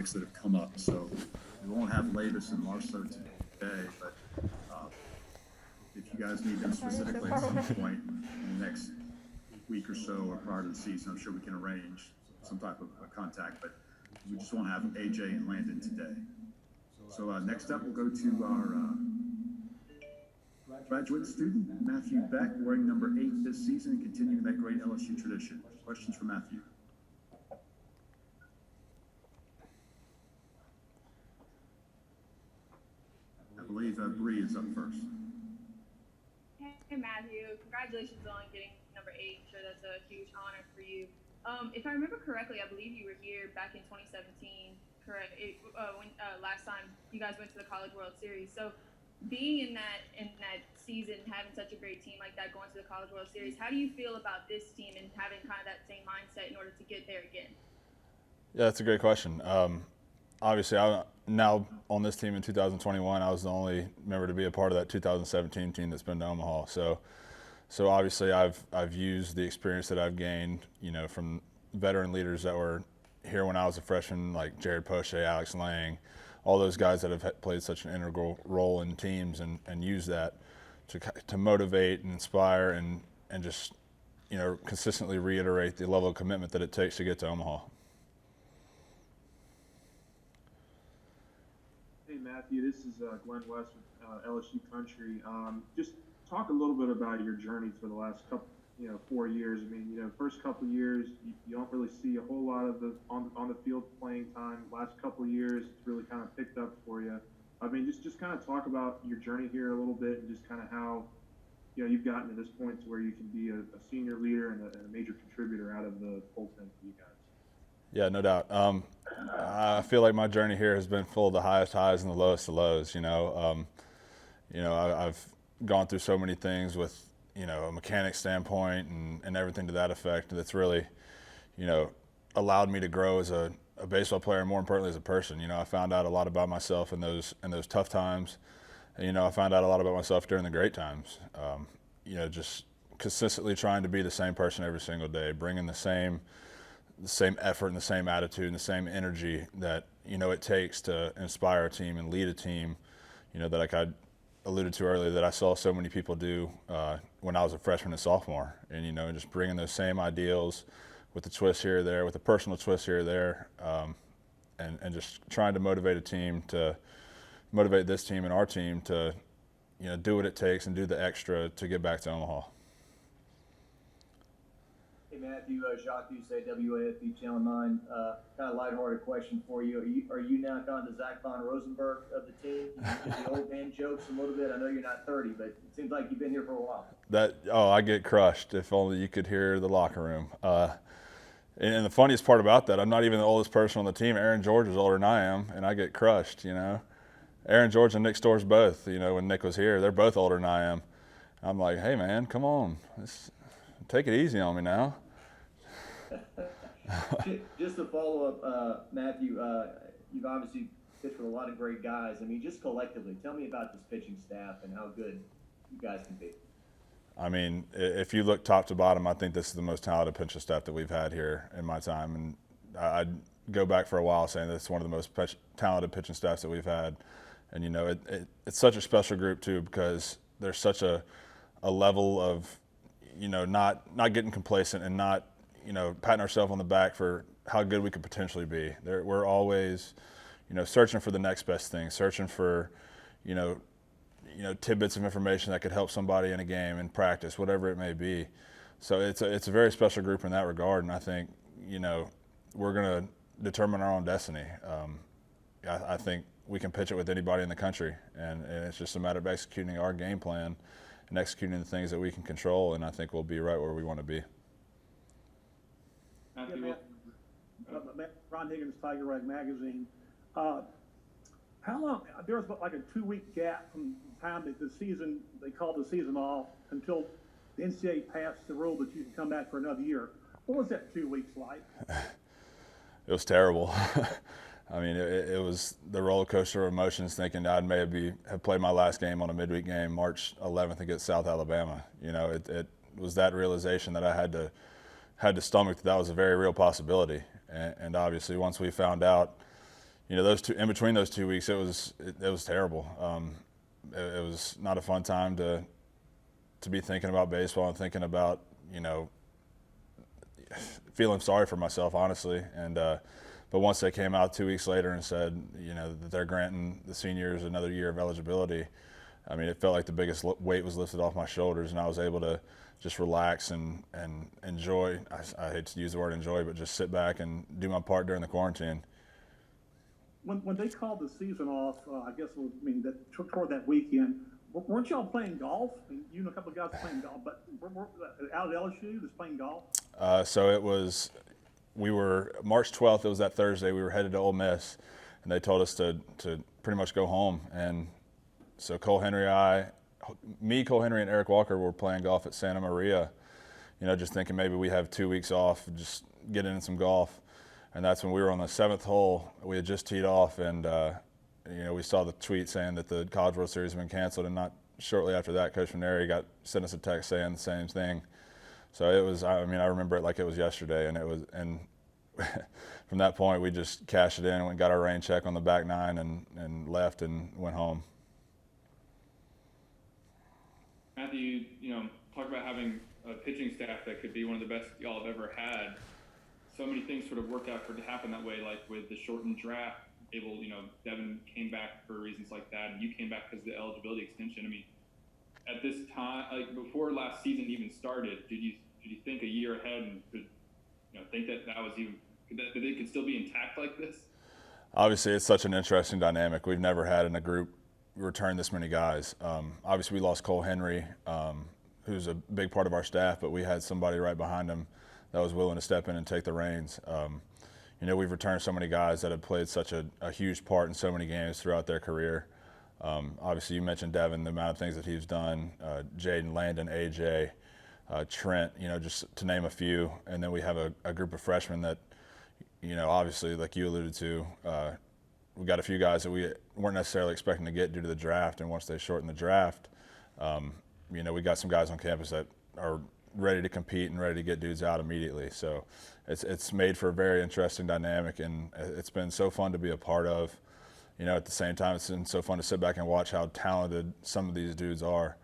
topics that have come up. So we won't have Lavis and Marceau today, but if you guys need them specifically at some point in the next week or so or prior to the season, I'm sure we can arrange some type of contact, but we just won't have AJ and Landon today. So next up, we'll go to our graduate student, Matthew Beck, wearing number 8 this season and continuing that great LSU tradition. Questions for Matthew? I believe Bree is up first. Hey, Matthew. Congratulations on getting number 8. I'm sure that's a huge honor for you. If I remember correctly, I believe you were here back in 2017, correct? When last time you guys went to the College World Series. So being in that season, having such a great team like that, going to the College World Series, how do you feel about this team and having kind of that same mindset in order to get there again? Yeah, that's a great question. Obviously, now on this team in 2021, I was the only member to be a part of that 2017 team that's been to Omaha. So obviously, I've used the experience that I've gained, from veteran leaders that were here when I was a freshman, like Jared Poche, Alex Lang, all those guys that have played such an integral role in teams, and use that to motivate and inspire and just consistently reiterate the level of commitment that it takes to get to Omaha. Hey Matthew, this is Glenn West with LSU Country. Just talk a little bit about your journey for the last couple, 4 years. I mean, first couple of years you don't really see a whole lot of the on the field playing time. Last couple of years it's really kind of picked up for you. I mean, just kind of talk about your journey here a little bit and just kind of how you've gotten to this point to where you can be a senior leader and a major contributor out of the bullpen for you guys. Yeah, no doubt. I feel like my journey here has been full of the highest highs and the lowest of lows. I've gone through so many things with a mechanic standpoint and everything to that effect that's really allowed me to grow as a baseball player and more importantly as a person. I found out a lot about myself in those tough times. And, I found out a lot about myself during the great times. Just consistently trying to be the same person every single day, bringing the same effort and the same attitude and the same energy that it takes to inspire a team and lead a team. That like I alluded to earlier, that I saw so many people do when I was a freshman and sophomore, and just bringing those same ideals with a twist here or there, with a personal twist here or there, and just trying to motivate this team and our team to do what it takes and do the extra to get back to Omaha. Hey Matthew, Jacques Doucet, WAFB Channel 9. Kind of lighthearted question for you. Are you now kind of the Zach Von Rosenberg of the team? You get the old man jokes a little bit. I know you're not 30, but it seems like you've been here for a while. I get crushed. If only you could hear the locker room. And the funniest part about that, I'm not even the oldest person on the team. Aaron George is older than I am, and I get crushed. Aaron George and Nick Storrs both. When Nick was here, they're both older than I am. I'm like, hey man, come on, take it easy on me now. Just to follow up, Matthew, you've obviously pitched with a lot of great guys. I mean, just collectively, tell me about this pitching staff and how good you guys can be. I mean, if you look top to bottom, I think this is the most talented pitching staff that we've had here in my time. And I'd go back for a while saying that it's one of the most talented pitching staffs that we've had. And, it's such a special group, too, because there's such a level of, not getting complacent and not, patting ourselves on the back for how good we could potentially be. We're always, searching for the next best thing, searching for, tidbits of information that could help somebody in a game, in practice, whatever it may be. So it's a very special group in that regard, and I think, we're going to determine our own destiny. I think we can pitch it with anybody in the country, and it's just a matter of executing our game plan and executing the things that we can control, and I think we'll be right where we want to be. Ron Higgins, Tiger Rag Magazine. How long? There was like a 2-week gap from the time that they called the season off until the NCAA passed the rule that you can come back for another year. What was that 2 weeks like? It was terrible. I mean, it was the roller coaster of emotions, thinking I'd maybe have played my last game on a midweek game, March 11th against South Alabama. It was that realization that I had to stomach that was a very real possibility. And obviously, once we found out, in between those 2 weeks, it was terrible. It was not a fun time to be thinking about baseball and thinking about, feeling sorry for myself, honestly. And but once they came out 2 weeks later and said, that they're granting the seniors another year of eligibility, I mean, it felt like the biggest weight was lifted off my shoulders, and I was able to just relax and enjoy. I hate to use the word enjoy, but just sit back and do my part during the quarantine. When they called the season off, I guess that toward that weekend, weren't y'all playing golf? I mean, you and a couple of guys were playing golf, but we're out at LSU just playing golf. So we were March 12th. It was that Thursday. We were headed to Ole Miss, and they told us to pretty much go home. And so Cole Henry, and Eric Walker were playing golf at Santa Maria. Just thinking maybe we have 2 weeks off, just get in some golf. And that's when we were on the 7th hole. We had just teed off, and we saw the tweet saying that the College World Series had been canceled, and not shortly after that, Coach Maneri sent us a text saying the same thing. So it was. I remember it like it was yesterday, and from that point we just cashed it in and got our rain check on the back nine and left and went home. Matthew, talk about having a pitching staff that could be one of the best y'all have ever had. So many things sort of worked out for it to happen that way, like with the shortened draft. Devin came back for reasons like that, and you came back because of the eligibility extension. I mean, at this time, like before last season even started, did you think a year ahead and could think that was even that it could still be intact like this? Obviously, it's such an interesting dynamic. We've never had in a group return this many guys. Obviously, we lost Cole Henry, who's a big part of our staff, but we had somebody right behind him that was willing to step in and take the reins. We've returned so many guys that have played such a huge part in so many games throughout their career. Obviously, you mentioned Devin, the amount of things that he's done, Jaden, Landon, AJ, Trent, just to name a few. And then we have a group of freshmen that, obviously, like you alluded to, we got a few guys that we weren't necessarily expecting to get due to the draft. And once they shortened the draft, we got some guys on campus that are ready to compete and ready to get dudes out immediately. So it's made for a very interesting dynamic, and it's been so fun to be a part of. At the same time, it's been so fun to sit back and watch how talented some of these dudes are,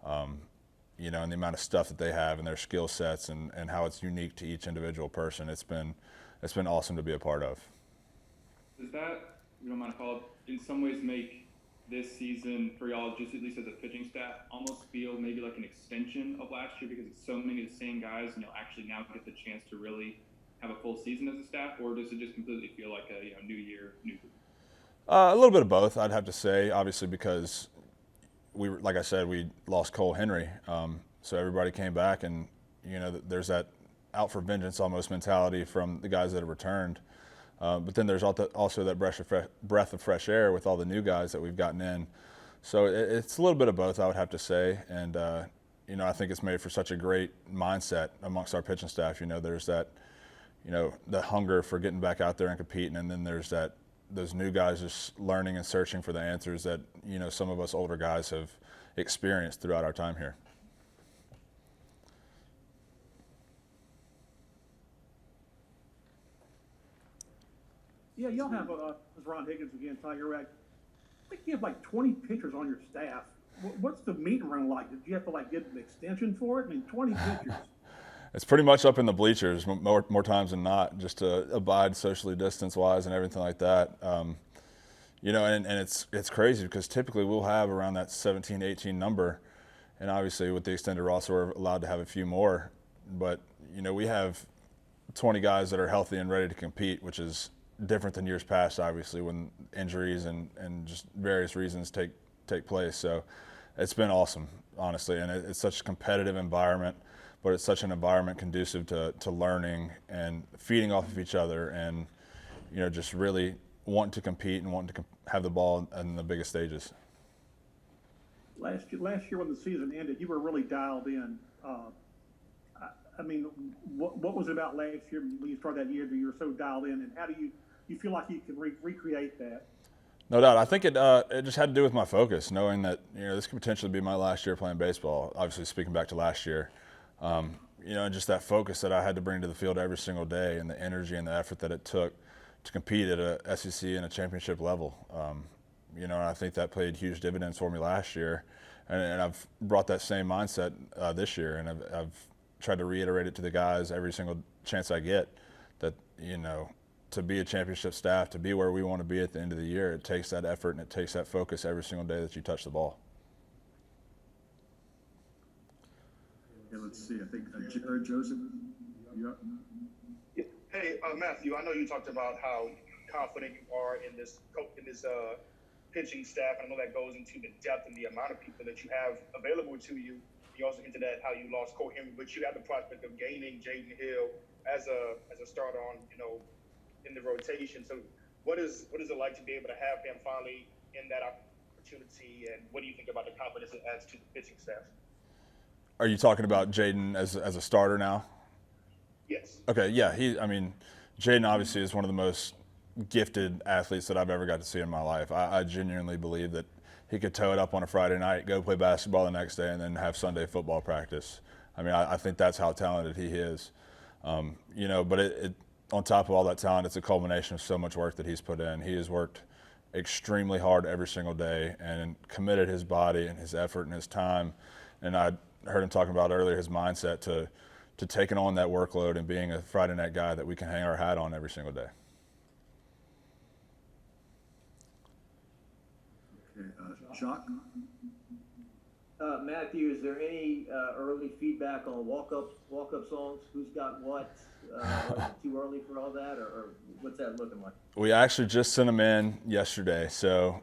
and the amount of stuff that they have and their skill sets and how it's unique to each individual person. It's been awesome to be a part of. Does that, if you don't mind to follow up, in some ways make this season for y'all, just at least as a pitching staff, almost feel maybe like an extension of last year because it's so many of the same guys and you'll actually now get the chance to really have a full season as a staff, or does it just completely feel like a new year, new group? A little bit of both, I'd have to say, obviously, because like I said, we lost Cole Henry, so everybody came back, and there's that out for vengeance almost mentality from the guys that have returned. But then there's also that breath of fresh air with all the new guys that we've gotten in. So it's a little bit of both, I would have to say. And, I think it's made for such a great mindset amongst our pitching staff. There's that, the hunger for getting back out there and competing. And then there's those new guys just learning and searching for the answers that, some of us older guys have experienced throughout our time here. Yeah, y'all have, as Ron Higgins again, Tiger Rag. I think you have like 20 pitchers on your staff. What's the meeting room like? Did you have to get an extension for it? I mean, 20 pitchers. It's pretty much up in the bleachers more times than not, just to abide socially distance-wise and everything like that. And it's crazy because typically we'll have around that 17, 18 number, and obviously with the extended roster we're allowed to have a few more. But we have 20 guys that are healthy and ready to compete, which is different than years past, obviously, when injuries and just various reasons take place. So it's been awesome, honestly, and it's such a competitive environment, but it's such an environment conducive to learning and feeding off of each other and, just really wanting to compete and wanting to have the ball in the biggest stages. Last year when the season ended, you were really dialed in. What was it about last year when you started that year that you were so dialed in, and how do you feel like you can recreate that? No doubt. I think it just had to do with my focus, knowing that this could potentially be my last year playing baseball. Obviously, speaking back to last year, and just that focus that I had to bring to the field every single day, and the energy and the effort that it took to compete at a SEC and a championship level. You know, and I think that played huge dividends for me last year, and I've brought that same mindset this year, and I've tried to reiterate it to the guys every single chance I get that, you know, to be a championship staff, to be where we want to be at the end of the year, it takes that effort and it takes that focus every single day that you touch the ball. Yeah, let's see. I think Jared Joseph, you up? Hey, Matthew, I know you talked about how confident you are in this pitching staff, and I know that goes into the depth and the amount of people that you have available to you. You also hinted at how you lost Cole Henry, but you have the prospect of gaining Jaden Hill as a starter on, you know, in the rotation. So what is it like to be able to have him finally in that opportunity, and what do you think about the confidence it adds to the pitching staff? Are you talking about Jaden as a starter now? Yes. Okay, yeah. Jaden obviously is one of the most gifted athletes that I've ever got to see in my life. I genuinely believe that he could toe it up on a Friday night, go play basketball the next day, and then have Sunday football practice. I mean, I think that's how talented he is. You know, but it on top of all that talent, it's a culmination of so much work that he's put in. He has worked extremely hard every single day and committed his body and his effort and his time. And I heard him talking about earlier his mindset to taking on that workload and being a Friday night guy that we can hang our hat on every single day. Okay, Jacques? Matthew, is there any early feedback on walk-up songs? Who's got what? Is it too early for all that, or what's that looking like? We actually just sent them in yesterday, so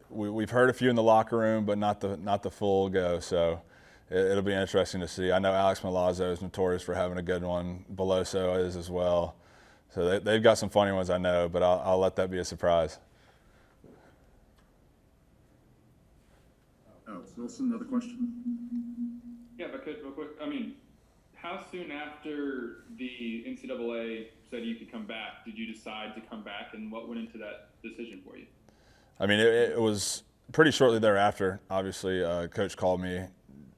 we've heard a few in the locker room, but not the full go. So it'll be interesting to see. I know Alex Milazzo is notorious for having a good one. Beloso is as well. So they've got some funny ones, I know, but I'll let that be a surprise. Oh, Wilson, another question? Yeah, if I could, real quick. I mean, how soon after the NCAA said you could come back did you decide to come back, and what went into that decision for you? I mean, it was pretty shortly thereafter. Obviously, Coach called me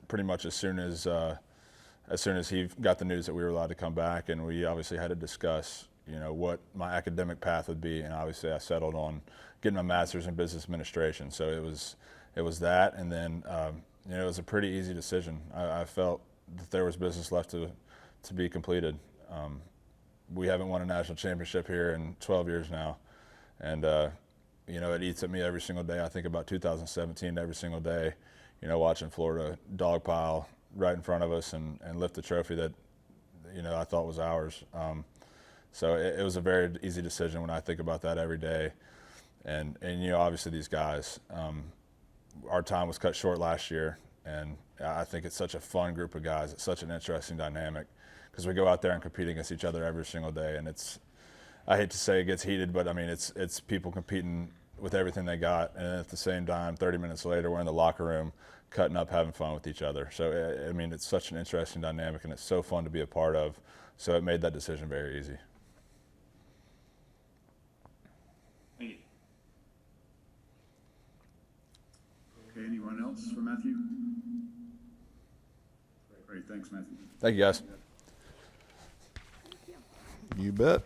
pretty much as soon as he got the news that we were allowed to come back, and we obviously had to discuss, you know, what my academic path would be, and obviously I settled on getting my master's in business administration. So it was that, and then you know, it was a pretty easy decision. I felt that there was business left to be completed. We haven't won a national championship here in 12 years now, and you know, it eats at me every single day. I think about 2017 every single day, you know, watching Florida dogpile right in front of us and lift the trophy that, you know, I thought was ours. So it was a very easy decision when I think about that every day. And you know, obviously these guys, our time was cut short last year, and I think it's such a fun group of guys. It's such an interesting dynamic because we go out there and compete against each other every single day, and I hate to say it gets heated, but I mean, it's people competing with everything they got, and at the same time, 30 minutes later, we're in the locker room cutting up, having fun with each other. So, I mean, it's such an interesting dynamic, and it's so fun to be a part of. So it made that decision very easy. Thank you. Okay, anyone else for Matthew? Great, thanks, Matthew. Thank you, guys. You bet.